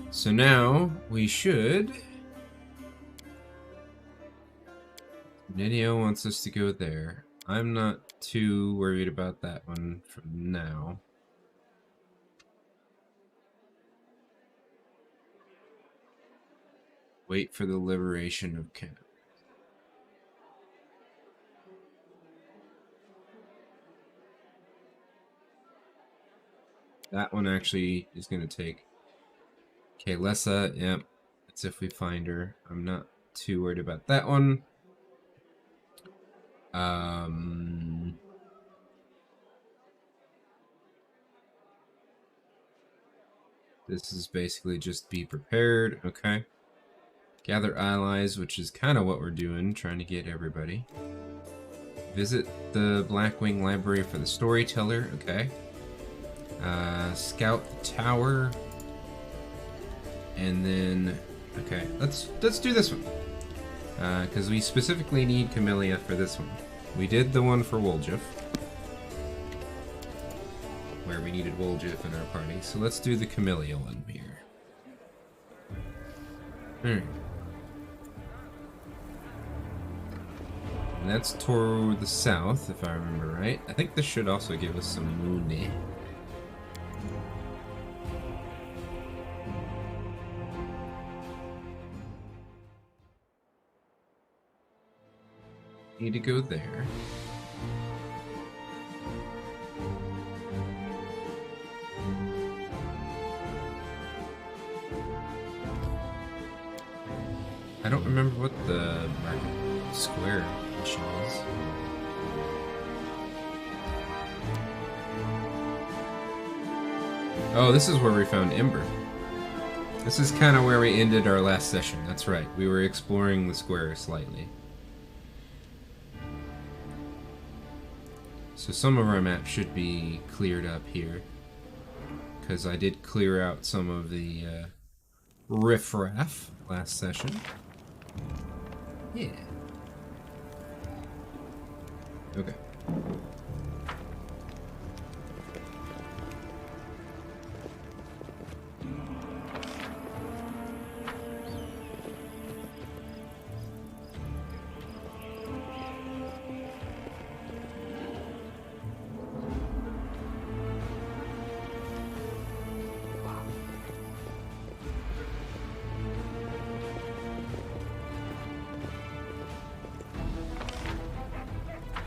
So now we should. Nidio wants us to go there. I'm not too worried about that one for now. Wait for the liberation of camp. That one actually is going to take. Okay, Lessa, yep. It's if we find her. I'm not too worried about that one. This is basically just be prepared, okay. Gather allies, which is kind of what we're doing, trying to get everybody. Visit the Blackwing Library for the Storyteller, okay. Scout the tower. And then, okay, let's do this one. Because we specifically need Camellia for this one. We did the one for Woljif, where we needed Woljif in our party. So let's do the Camellia one here. And that's toward the south, if I remember right. I think this should also give us some money. Need to go there. I don't remember what the market square mission is. Oh, this is where we found Ember. This is kind of where we ended our last session. That's right. We were exploring the square slightly. So some of our map should be cleared up here, because I did clear out some of the riffraff last session. Yeah. Okay.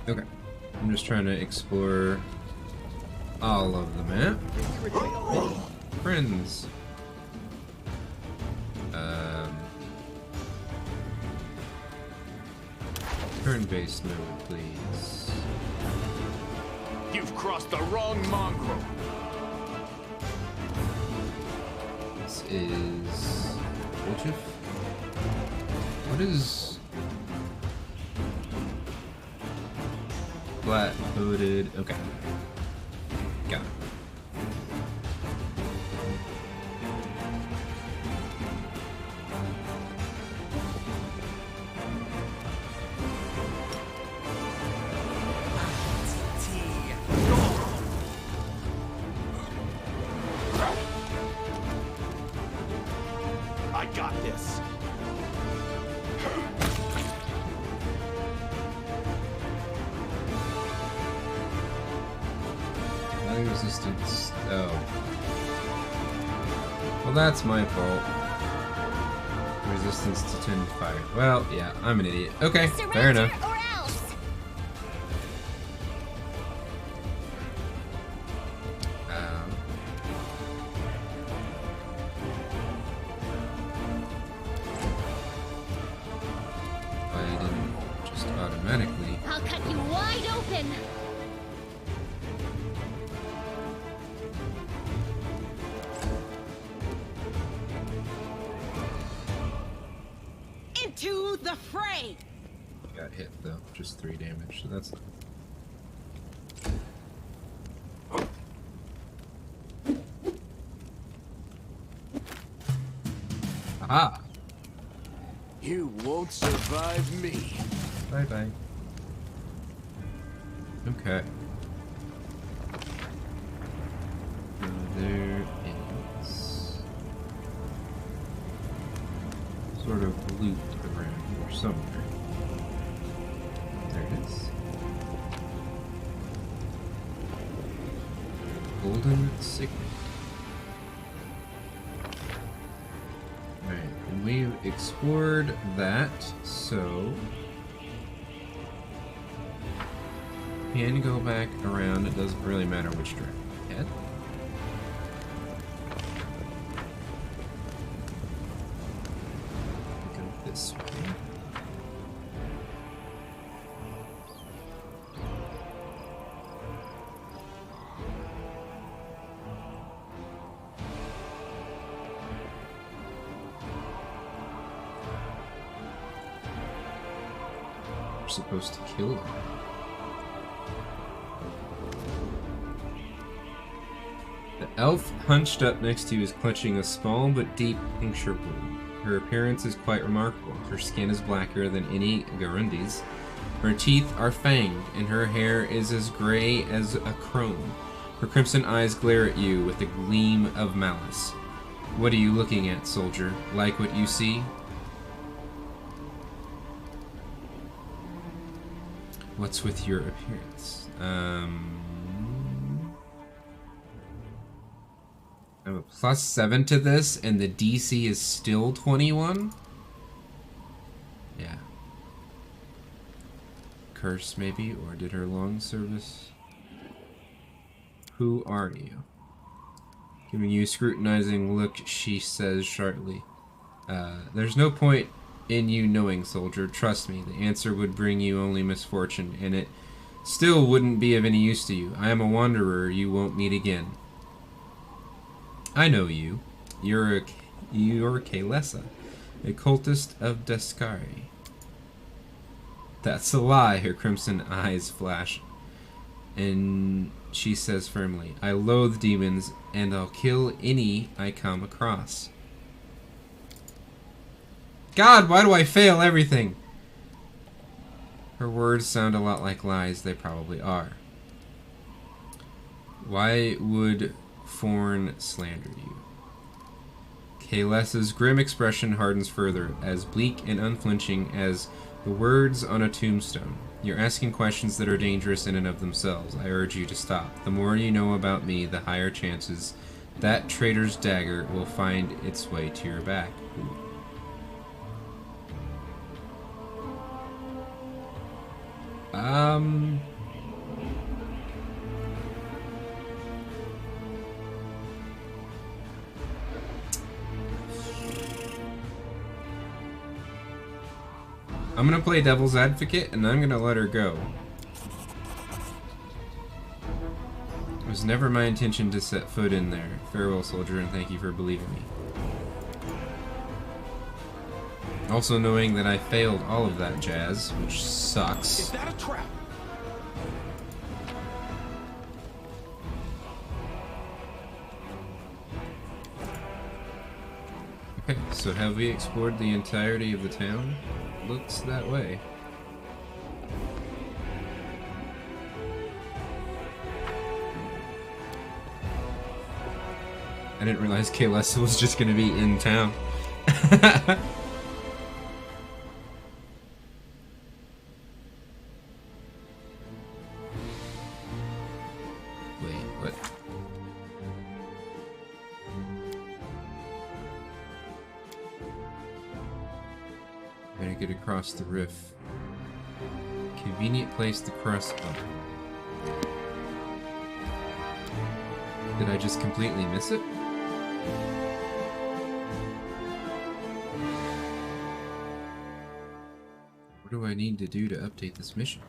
Okay, I'm just trying to explore all of the map. Friends. Turn-based mode, please. You've crossed the wrong mongrel. This is Woljif. What is flat-footed? Okay, got it. I got this. Resistance. Oh. Well, that's my fault. Resistance to 10 fire. Well, yeah, I'm an idiot. Okay, fair enough. Or else. I didn't just automatically. I'll cut you wide open. Into the fray. Got hit though, just 3 damage, so that's. Aha! You won't survive me. Bye-bye. Okay. There is sort of loot around here somewhere. There it is. Golden Signet. Alright, and we've explored that, so can go back around. It doesn't really matter which direction we head. Go this way. We're supposed to kill them. The elf hunched up next to you is clutching a small but deep puncture wound. Her appearance is quite remarkable. Her skin is blacker than any Garundi's. Her teeth are fanged, and her hair is as gray as a crone. Her crimson eyes glare at you with a gleam of malice. What are you looking at, soldier? Like what you see? What's with your appearance? I have a +7 to this, and the DC is still 21? Yeah. Curse, maybe? Or did her long service? Who are you? Giving you a scrutinizing look, she says sharply. There's no point in you knowing, soldier. Trust me, the answer would bring you only misfortune, and it still wouldn't be of any use to you. I am a wanderer you won't meet again. I know you. You're Kaelessa, a cultist of Deskari. That's a lie, her crimson eyes flash. And she says firmly, I loathe demons, and I'll kill any I come across. God, why do I fail everything? Her words sound a lot like lies. They probably are. Why would Forn slander you? Kaelessa's grim expression hardens further, as bleak and unflinching as the words on a tombstone. You're asking questions that are dangerous in and of themselves. I urge you to stop. The more you know about me, the higher chances that traitor's dagger will find its way to your back. I'm gonna play devil's advocate, and I'm gonna let her go. It was never my intention to set foot in there. Farewell, soldier, and thank you for believing me. Also knowing that I failed all of that jazz, which sucks. Is that a trap? Okay, so have we explored the entirety of the town? Looks that way. I didn't realize Kaelessa was just gonna be in town. Wait, what? Gotta get across the rift. Convenient place to cross up. Did I just completely miss it? What do I need to do to update this mission?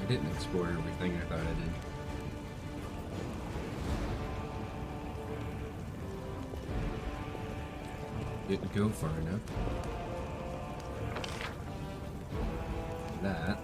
didn't explore everything I thought I did. Didn't go far enough. That.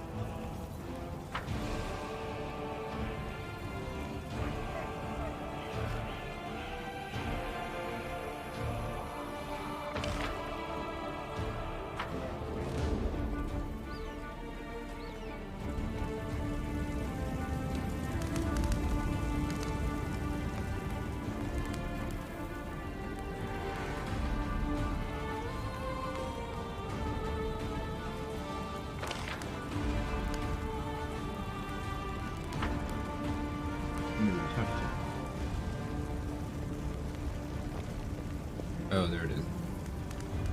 Oh, there it is.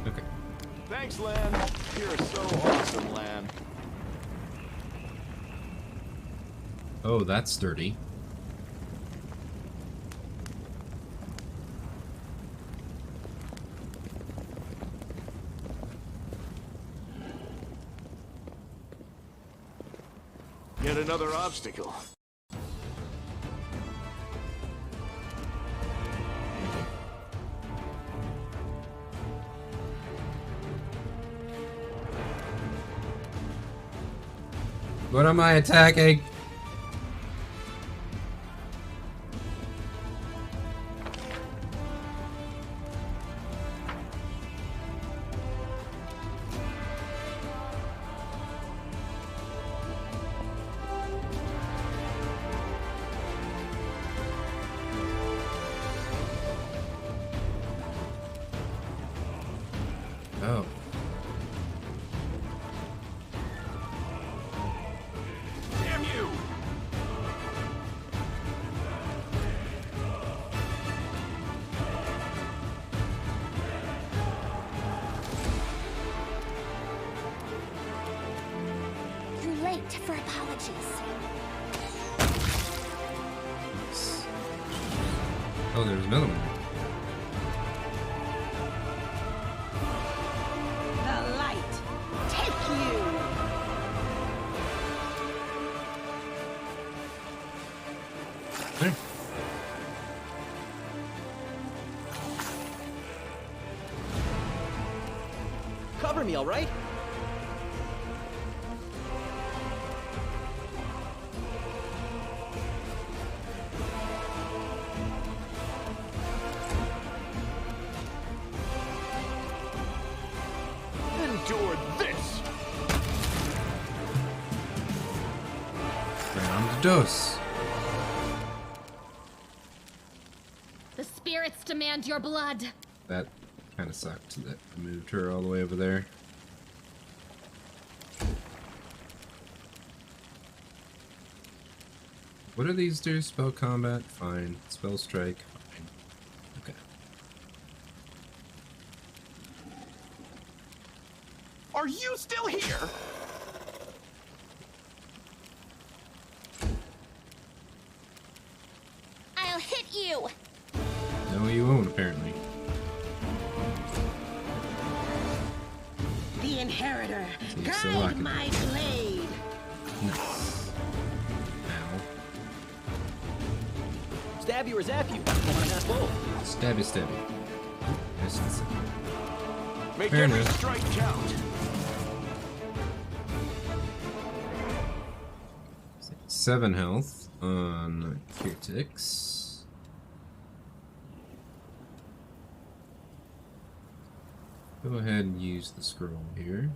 Okay. Thanks, Lan. You're so awesome, Lan. Oh, that's sturdy. Yet another obstacle. What am I attacking? Oh. Damn you! You're late for apologies. Oh, there's another one. The light. Take you. There. Cover me, all right? Endure this! Round dose. The spirits demand your blood. That kind of sucked that I moved her all the way over there. What do these do? Spell combat? Fine. Spell strike? Fine. Okay. Are you still here? I'll hit you. No, you won't, apparently. The Inheritor. So you're still Guide rocking. my blade. Nice. Ow. Stab you or zap you? Come on, ask both. Stabby, stabby. Nice and simple. Make Fair every enough. strike count. 7 health on Kirtix. Go ahead and use the scroll here.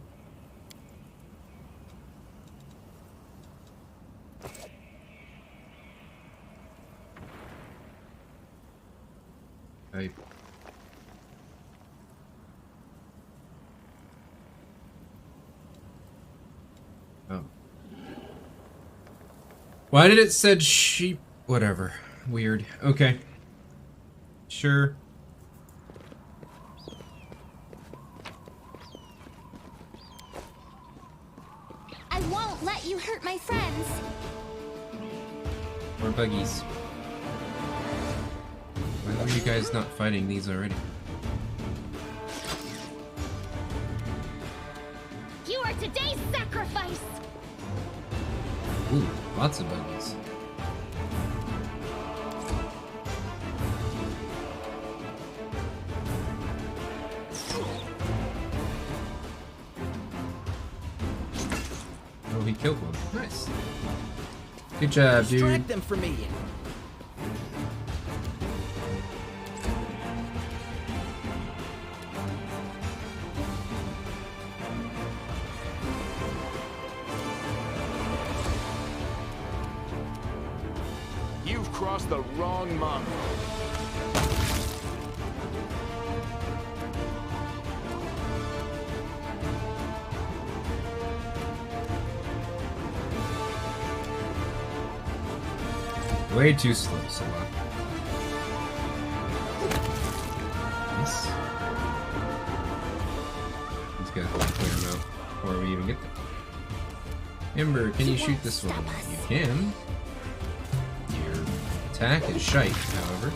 I Oh. Why did it said sheep? Whatever. Weird. Okay. Sure. I won't let you hurt my friends. More buggies. Why were you guys not fighting these already? You are today's sacrifice. Ooh, lots of buggies. Oh, he killed one. Nice. Good job, dude. Distract them for me. You've crossed the wrong mongrel. Way too slow, Salah. Nice. These guys will clear them out before we even get there. Ember, can you shoot this one? You can. Your attack is shite, however.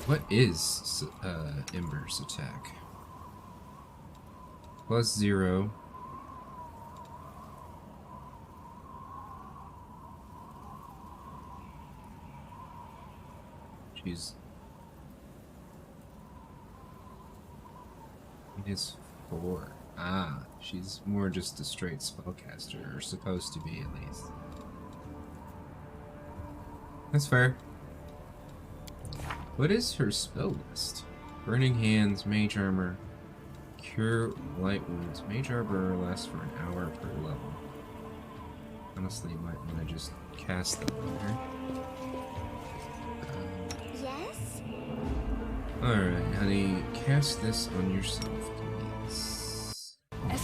What is Ember's attack? +0. She's -4. Ah, she's more just a straight spellcaster, or supposed to be at least. That's fair. What is her spell list? Burning Hands, Mage Armor, Cure Light Wounds. Mage Armor lasts for an hour per level. Honestly, you might want to just cast them on her. Yes? Alright, honey, cast this on yourself, please. Yes.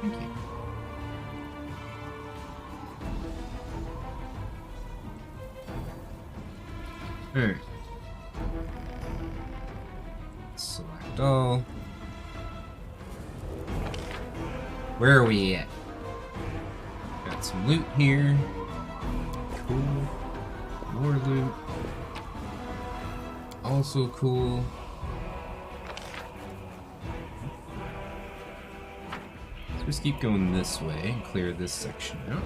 Thank you. Alright. Select all. Where are we at? Got some loot here. Cool. More loot. Also cool. Just keep going this way and clear this section out.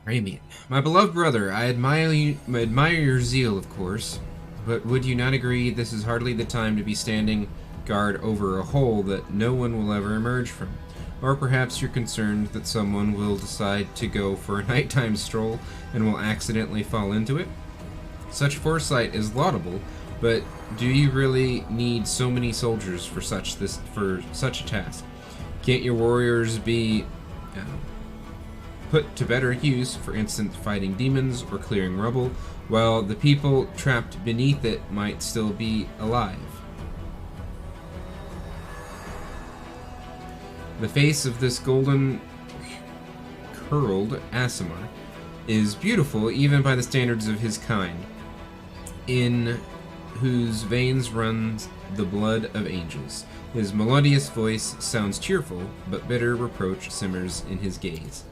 Ramian, my beloved brother, I admire your zeal, of course, but would you not agree this is hardly the time to be standing guard over a hole that no one will ever emerge from? Or perhaps you're concerned that someone will decide to go for a nighttime stroll and will accidentally fall into it? Such foresight is laudable, but do you really need so many soldiers for such a task? Can't your warriors be put to better use, for instance fighting demons or clearing rubble, while the people trapped beneath it might still be alive? The face of this golden curled Aasimar is beautiful even by the standards of his kind, in whose veins runs the blood of angels. His melodious voice sounds cheerful, but bitter reproach simmers in his gaze.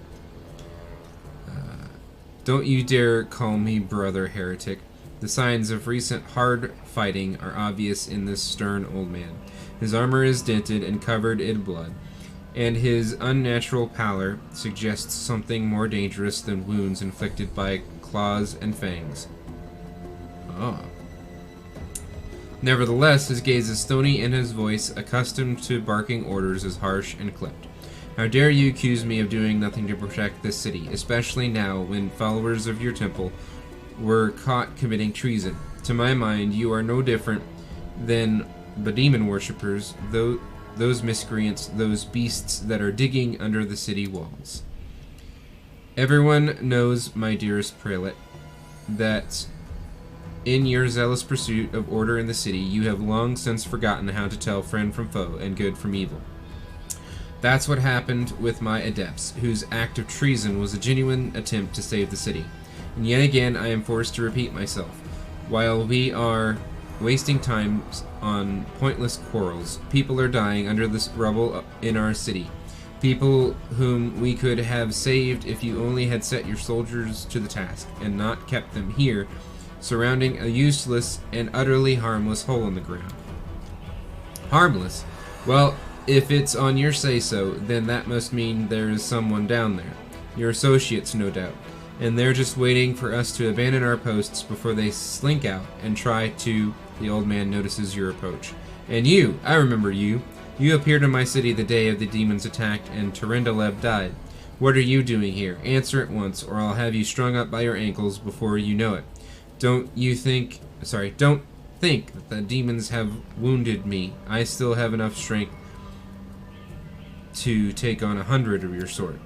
Don't you dare call me brother, heretic. The signs of recent hard fighting are obvious in this stern old man. His armor is dented and covered in blood, and his unnatural pallor suggests something more dangerous than wounds inflicted by claws and fangs. Ah. Nevertheless, his gaze is stony and his voice, accustomed to barking orders, is harsh and clipped. How dare you accuse me of doing nothing to protect this city, especially now when followers of your temple were caught committing treason? To my mind, you are no different than the demon worshippers, those miscreants, those beasts that are digging under the city walls. Everyone knows, my dearest prelate, that in your zealous pursuit of order in the city, you have long since forgotten how to tell friend from foe and good from evil. That's what happened with my adepts, whose act of treason was a genuine attempt to save the city. And yet again, I am forced to repeat myself. While we are wasting time on pointless quarrels, people are dying under this rubble in our city. People whom we could have saved if you only had set your soldiers to the task, and not kept them here surrounding a useless and utterly harmless hole in the ground. Harmless? Well, if it's on your say-so, then that must mean there is someone down there. Your associates, no doubt. And they're just waiting for us to abandon our posts before they slink out and try to... The old man notices your approach. And you, I remember you. You appeared in my city the day of the demons attacked and Terindalev died. What are you doing here? Answer at once, or I'll have you strung up by your ankles before you know it. Don't think that the demons have wounded me. I still have enough strength to take on 100 of your sort.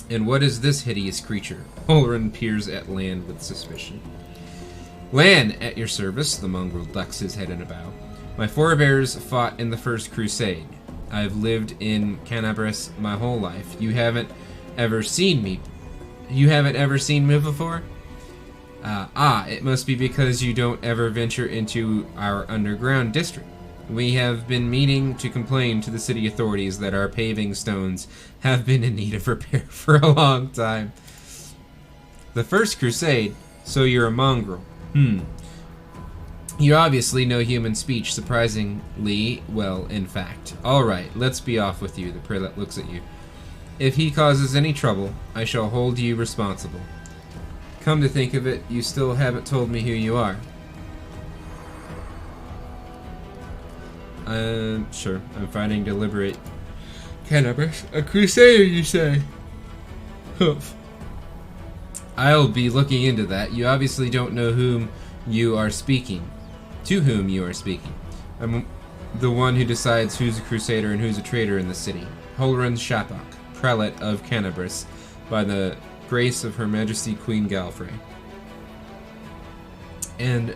And what is this hideous creature? Holren peers at Lan with suspicion. Lan, at your service, the mongrel ducks his head in a bow. My forebears fought in the First Crusade. I've lived in Canabras my whole life. You haven't ever seen me. You haven't ever seen me before? It must be because you don't ever venture into our underground district. We have been meaning to complain to the city authorities that our paving stones have been in need of repair for a long time. The First Crusade? So you're a mongrel. You obviously know human speech surprisingly well, in fact. Alright, let's be off with you, the prelate looks at you. If he causes any trouble, I shall hold you responsible. Come to think of it, you still haven't told me who you are. Sure. I'm fighting to liberate Canabras. A crusader, you say? Humph. I'll be looking into that. You obviously don't know whom you are speaking. To whom you are speaking. I'm the one who decides who's a crusader and who's a traitor in the city. Holren Shapak, prelate of Canabras, by the grace of Her Majesty Queen Galfrey. And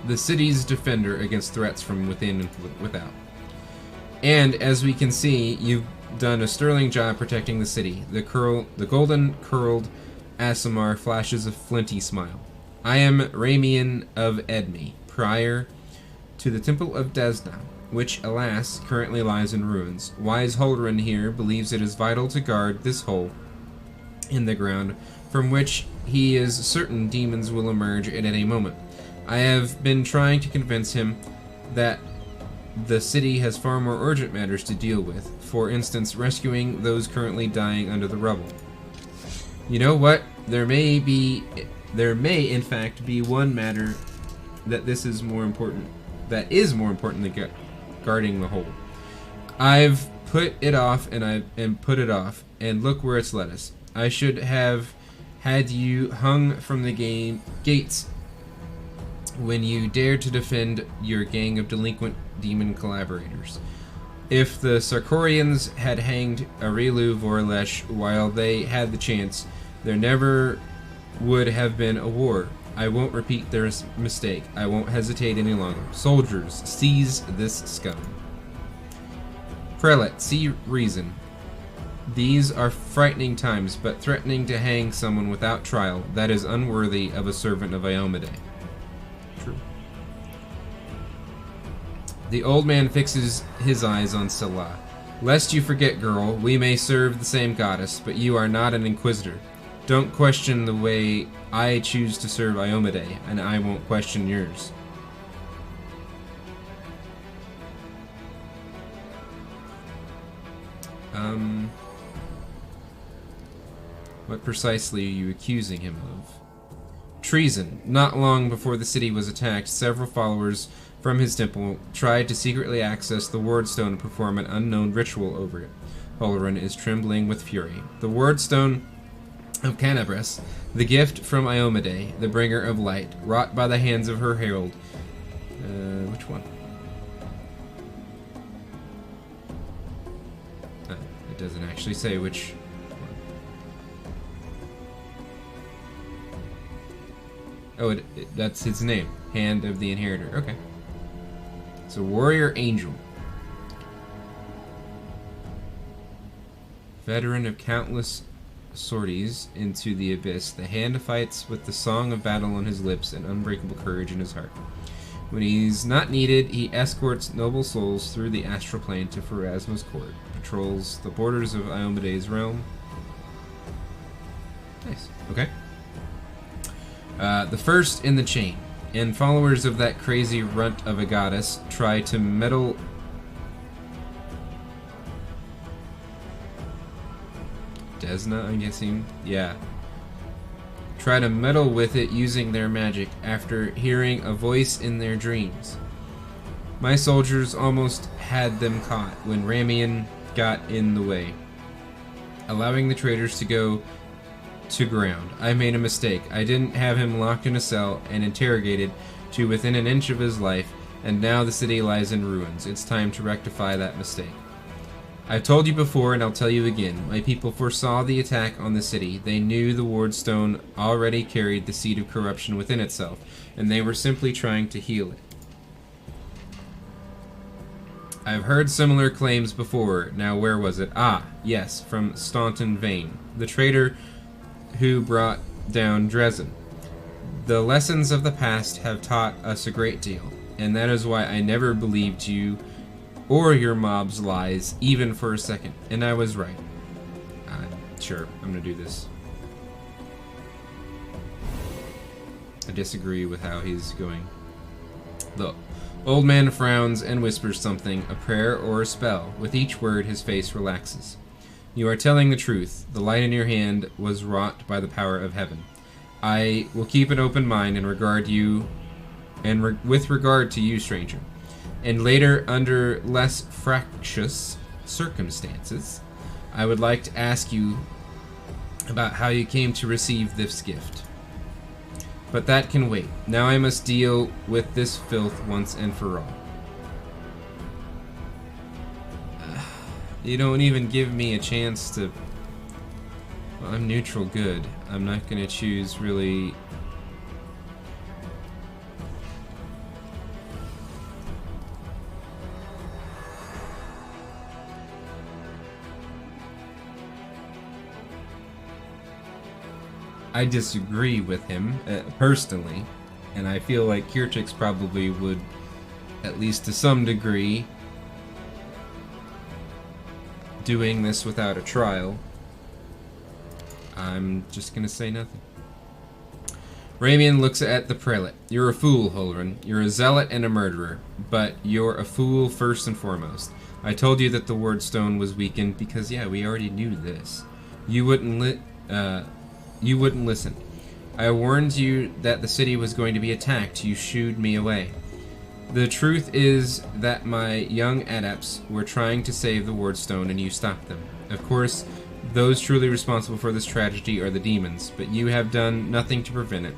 the city's defender against threats from within and without. And as we can see, you've done a sterling job protecting the city. The golden curled Asimar flashes a flinty smile. I am Ramian of Edme, prior to the Temple of Desna, which, alas, currently lies in ruins. Wise Holren here believes it is vital to guard this hole in the ground, from which he is certain demons will emerge at any moment. I have been trying to convince him that the city has far more urgent matters to deal with, for instance, rescuing those currently dying under the rubble. You know what? There may in fact be one matter that is more important than guarding the whole. I've put it off and put it off, and look where it's led us. I should have had you hung from the gates when you dared to defend your gang of delinquent demon collaborators. If the Sarkorians had hanged Arilu Vorlesh while they had the chance, there never would have been a war. I won't repeat their mistake. I won't hesitate any longer. Soldiers, seize this scum. Prelate, see reason. These are frightening times, but threatening to hang someone without trial, that is unworthy of a servant of Iomade. True. The old man fixes his eyes on Salah. Lest you forget, girl, we may serve the same goddess, but you are not an inquisitor. Don't question the way I choose to serve Iomade, and I won't question yours. What precisely are you accusing him of? Treason. Not long before the city was attacked, several followers from his temple tried to secretly access the Wardstone and perform an unknown ritual over it. Holren is trembling with fury. The Wardstone of Canabras, the gift from Iomade, the bringer of light, wrought by the hands of her herald. Which one? It doesn't actually say which one. Oh, that's his name. Hand of the Inheritor. Okay. So, Warrior Angel. Veteran of countless sorties into the abyss, the hand fights with the song of battle on his lips and unbreakable courage in his heart. When he's not needed, he escorts noble souls through the astral plane to Pharasma's court, patrols the borders of Iomade's realm. Nice. Okay. The first in the chain, and followers of that crazy runt of a goddess try to meddle. Desna, I'm guessing? Yeah. Try to meddle with it using their magic after hearing a voice in their dreams. My soldiers almost had them caught when Ramian got in the way, allowing the traitors to go to ground. I made a mistake. I didn't have him locked in a cell and interrogated to within an inch of his life, and now the city lies in ruins. It's time to rectify that mistake. I've told you before, and I'll tell you again. My people foresaw the attack on the city. They knew the Wardstone already carried the seed of corruption within itself, and they were simply trying to heal it. I've heard similar claims before. Now, where was it? Ah, yes, from Staunton Vane, the traitor who brought down Dresden. The lessons of the past have taught us a great deal, and that is why I never believed you or your mob's lies, even for a second. And I was right. Sure, I'm gonna do this. I disagree with how he's going. The old man frowns and whispers something, a prayer or a spell. With each word, his face relaxes. You are telling the truth. The light in your hand was wrought by the power of heaven. I will keep an open mind and regard you, and with regard to you, stranger. And later, under less fractious circumstances, I would like to ask you about how you came to receive this gift. But that can wait. Now I must deal with this filth once and for all. You don't even give me a chance to... Well, I'm neutral good. I'm not gonna choose really... I disagree with him, personally, and I feel like Kirchix probably would, at least to some degree, doing this without a trial. I'm just gonna say nothing. Ramian looks at the prelate. You're a fool, Holren. You're a zealot and a murderer, but you're a fool first and foremost. I told you that the Wardstone was weakened because, yeah, we already knew this. You wouldn't listen. I warned you that the city was going to be attacked. You shooed me away. The truth is that my young adepts were trying to save the Wardstone and you stopped them. Of course, those truly responsible for this tragedy are the demons, but you have done nothing to prevent it.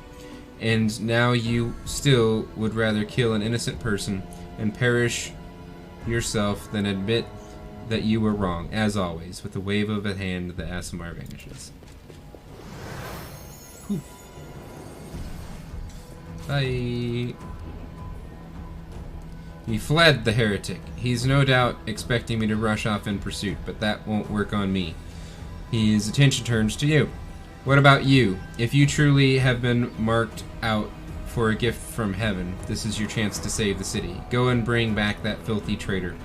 And now you still would rather kill an innocent person and perish yourself than admit that you were wrong. As always, with a wave of a hand, the Aasimar vanishes. Whew. Bye. He fled, the heretic. He's no doubt expecting me to rush off in pursuit, but that won't work on me. His attention turns to you. What about you? If you truly have been marked out for a gift from heaven, this is your chance to save the city. Go and bring back that filthy traitor.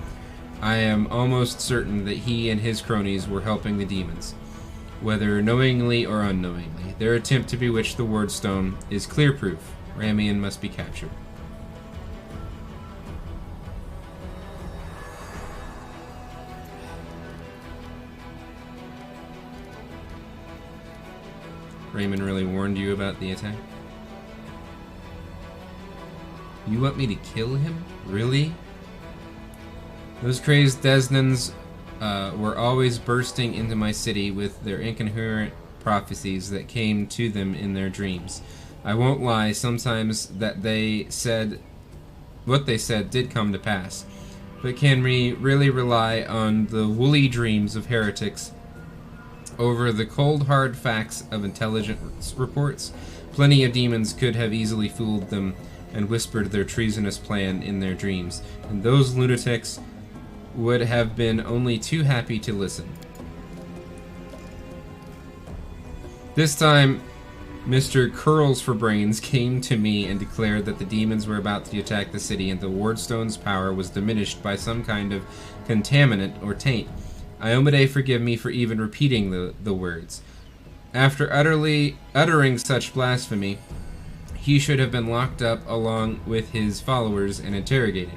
I am almost certain that he and his cronies were helping the demons, whether knowingly or unknowingly. Their attempt to bewitch the Wardstone is clear proof. Ramian must be captured. Raymond really warned you about the attack? You want me to kill him? Really? Those crazed Desnans were always bursting into my city with their incoherent prophecies that came to them in their dreams. I won't lie, sometimes that they said, what they said did come to pass. But can we really rely on the woolly dreams of heretics over the cold hard facts of intelligence reports? Plenty of demons could have easily fooled them and whispered their treasonous plan in their dreams, and those lunatics would have been only too happy to listen. This time, Mr. Curls for Brains came to me and declared that the demons were about to attack the city and the Wardstone's power was diminished by some kind of contaminant or taint. Iomade forgive me for even repeating the words. After uttering such blasphemy, he should have been locked up along with his followers and interrogated.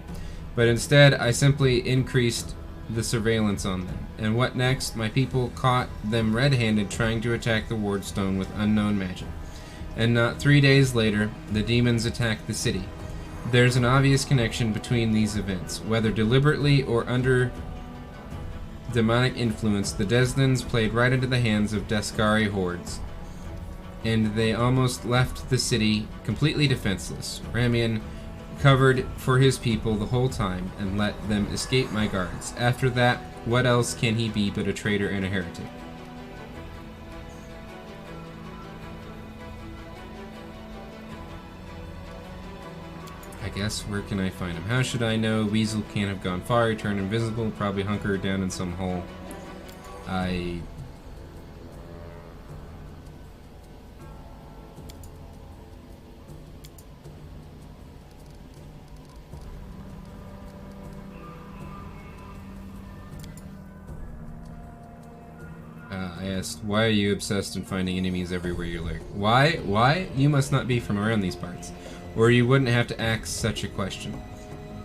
But instead, I simply increased the surveillance on them. And what next? My people caught them red-handed trying to attack the Wardstone with unknown magic. And not 3 days later, the demons attacked the city. There's an obvious connection between these events. Whether deliberately or under demonic influence, the Deslins played right into the hands of Deskari hordes, and they almost left the city completely defenseless. Ramian covered for his people the whole time and let them escape my guards. After that, what else can he be but a traitor and a heretic? I guess, where can I find him? How should I know? Weasel can't have gone far. He turned invisible, probably hunkered down in some hole. I asked, why are you obsessed in finding enemies everywhere you lurk? Why? Why? You must not be from around these parts, or you wouldn't have to ask such a question.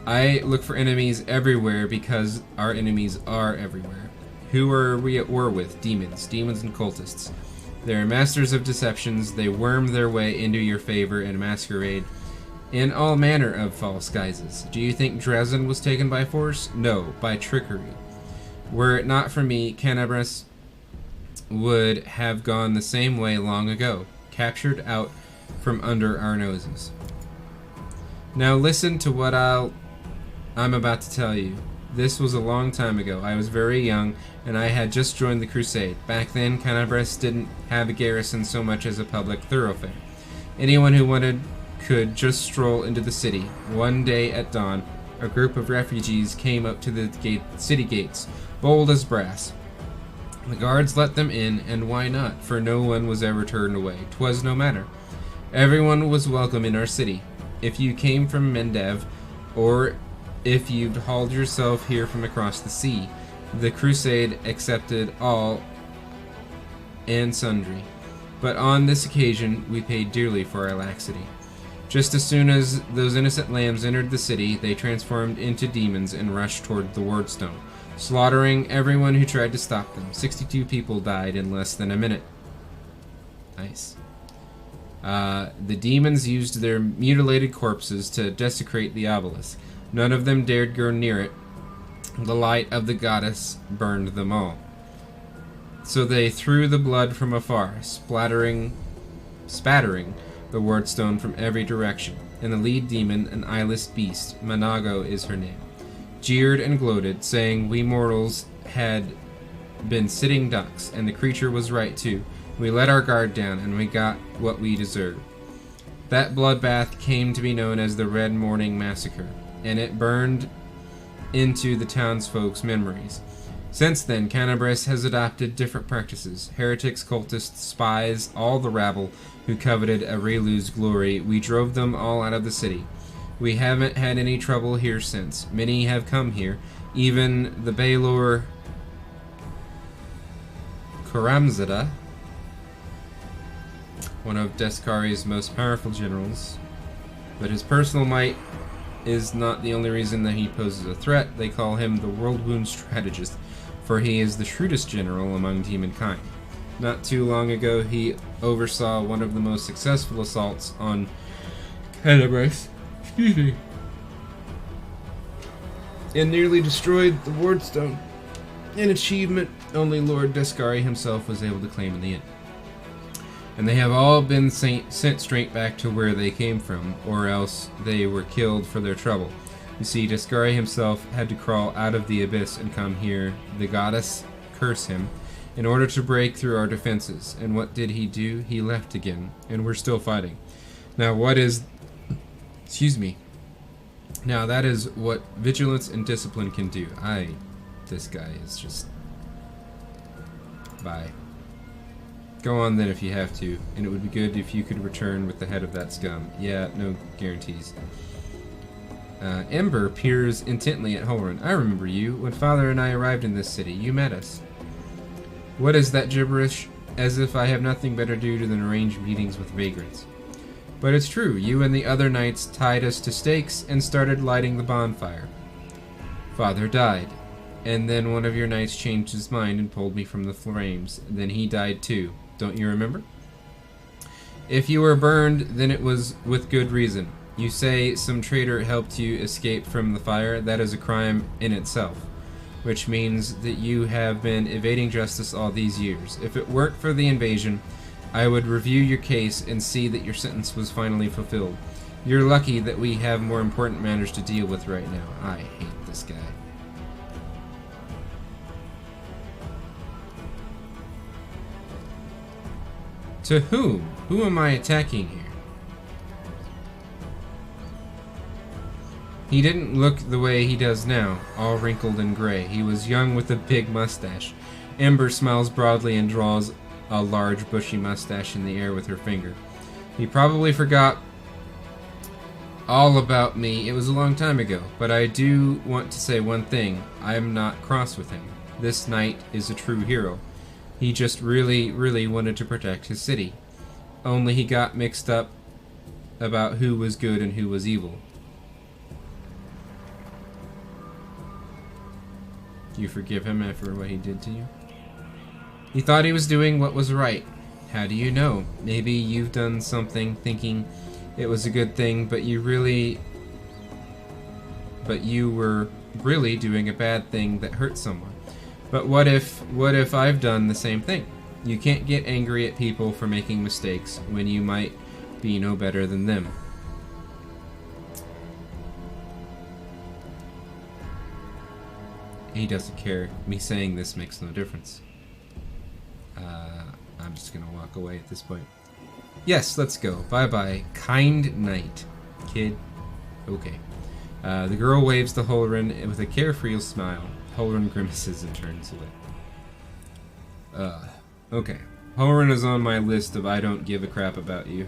I look for enemies everywhere because our enemies are everywhere. Who are we at war with? Demons. Demons and cultists. They are masters of deceptions. They worm their way into your favor and masquerade in all manner of false guises. Do you think Dresden was taken by force? No, by trickery. Were it not for me, Canabras would have gone the same way long ago, captured out from under our noses. Now listen to what I'm about to tell you. This was a long time ago. I was very young, and I had just joined the crusade. Back then, Canabras didn't have a garrison so much as a public thoroughfare. Anyone who wanted could just stroll into the city. One day at dawn, a group of refugees came up to the city gates, bold as brass. The guards let them in, and why not? For no one was ever turned away. 'Twas no matter. Everyone was welcome in our city. If you came from Mendev, or if you'd hauled yourself here from across the sea, the crusade accepted all and sundry. But on this occasion, we paid dearly for our laxity. Just as soon as those innocent lambs entered the city, they transformed into demons and rushed toward the Wardstone, slaughtering everyone who tried to stop them. 62 people died in less than a minute. Nice. The demons used their mutilated corpses to desecrate the obelisk. None of them dared go near it. The light of the goddess burned them all. So they threw the blood from afar, spattering the Wardstone from every direction. And the lead demon, an eyeless beast, Manago is her name, jeered and gloated, saying we mortals had been sitting ducks, and the creature was right too. We let our guard down, and we got what we deserved. That bloodbath came to be known as the Red Morning Massacre, and it burned into the townsfolk's memories. Since then, Canabras has adopted different practices. Heretics, cultists, spies, all the rabble who coveted Arelu's glory, we drove them all out of the city. We haven't had any trouble here since. Many have come here. Even the Baylor Karamzada, one of Deskari's most powerful generals. But his personal might is not the only reason that he poses a threat. They call him the World-Wound Strategist, for he is the shrewdest general among demonkind. Not too long ago, he oversaw one of the most successful assaults on Canabras, and nearly destroyed the Wardstone, an achievement only Lord Deskari himself was able to claim in the end. And they have all been sent straight back to where they came from, or else they were killed for their trouble. You see, Deskari himself had to crawl out of the abyss and come here, the goddess curse him, in order to break through our defenses. And what did he do? He left again, and we're still fighting. Now what is... Excuse me. Now that is what vigilance and discipline can do. This guy is just... Bye. Go on then if you have to, and it would be good if you could return with the head of that scum. Yeah, no guarantees. Ember peers intently at Holren. I remember you. When Father and I arrived in this city, you met us. What is that gibberish? As if I have nothing better to do than arrange meetings with vagrants. But it's true, you and the other knights tied us to stakes and started lighting the bonfire. Father died, and then one of your knights changed his mind and pulled me from the flames. Then he died too. Don't you remember? If you were burned, then it was with good reason. You say some traitor helped you escape from the fire. That is a crime in itself, which means that you have been evading justice all these years. If it weren't for the invasion, I would review your case and see that your sentence was finally fulfilled. You're lucky that we have more important matters to deal with right now. I hate this guy. To whom? Who am I attacking here? He didn't look the way he does now, all wrinkled and gray. He was young with a big mustache. Ember smiles broadly and draws a large bushy mustache in the air with her finger. He probably forgot all about me. It was a long time ago, but I do want to say one thing. I am not cross with him. This knight is a true hero. He just really, really wanted to protect his city. Only he got mixed up about who was good and who was evil. Do you forgive him after what he did to you? He thought he was doing what was right. How do you know? Maybe you've done something thinking it was a good thing, but you were really doing a bad thing that hurt someone. But what if I've done the same thing? You can't get angry at people for making mistakes when you might be no better than them. He doesn't care. Me saying this makes no difference. I'm just gonna walk away at this point. Yes, let's go. Bye-bye. Kind night, kid. Okay. The girl waves to Holren with a carefree smile. Holren grimaces and turns away. Okay. Holren is on my list of I don't give a crap about you.